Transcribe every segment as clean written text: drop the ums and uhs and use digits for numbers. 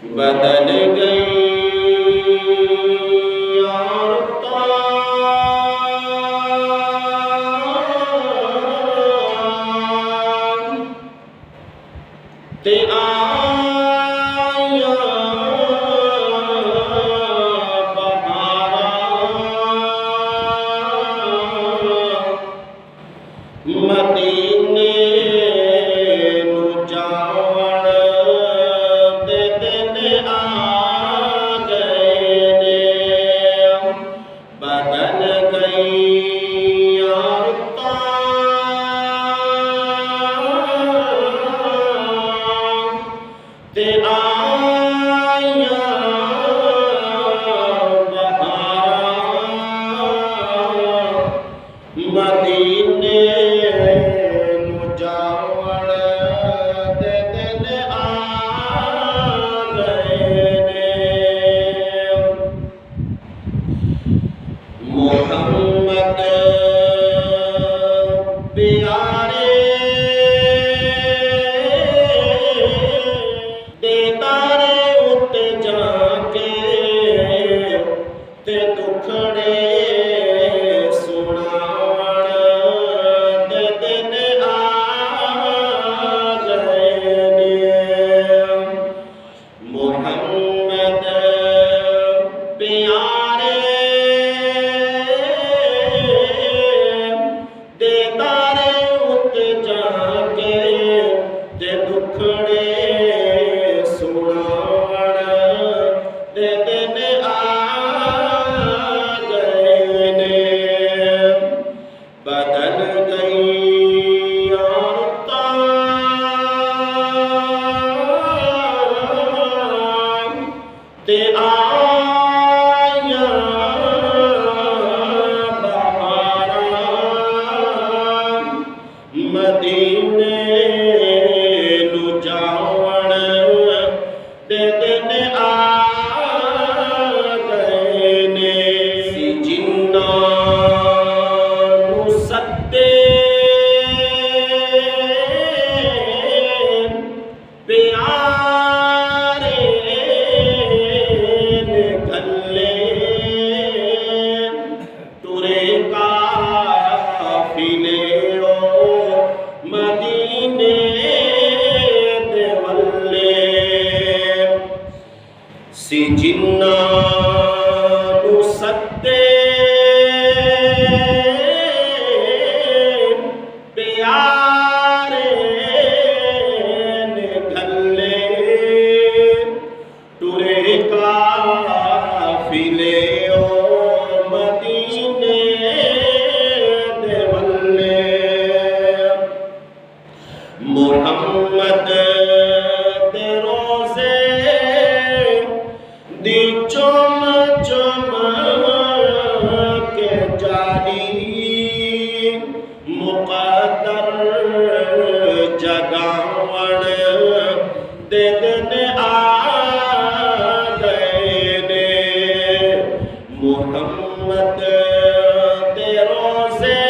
बदल गई औरतां ते आया बहारां मदीने नू जावण दे दिन आ गए ने। बदल गई औरतां ते आया बहारां मदीने नू जावण दे दिन आ गए ने। मोहम्मद प्यारे दे तारे उत्ते जाके ते दुखड़े सुनावण दे दिन आ गए ने। मोहम्मद प्यारे दे तारे उत्ते जाके ते दुखड़े सुनावण दे दिन आ गए ने। बदल गई औरतां ते आया बहारां मदीने नू जावण दे दिन आ गए ने। सी जिन्नां नू सद्दे प्यारे ने गल्ले टुरे काफिले ओ मदीने दे वल्ले। सी जिन्नां नू सद्दे प्यारे ने गल्ले टुरे काफिले ओ मदीने दे वल्ले। मुहम्मद दे रोज़े दी चुम चुम के जानी मुक़द्दर जगावण दे दिन आ गए ने। मुहम्मद दे रोज़े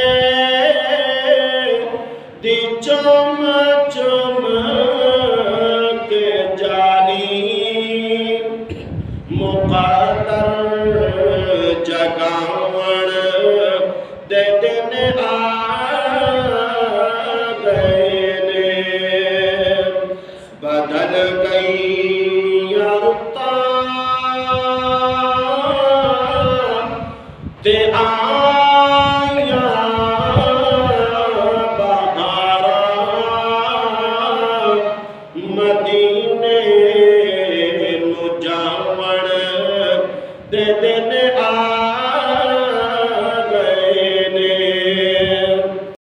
दी चुम चुम के जानी मुक़द्दर जगावण दे दिन आ गए ने। बदल गई औरतां ते आया बहारां मदीने नू जावण दे दिन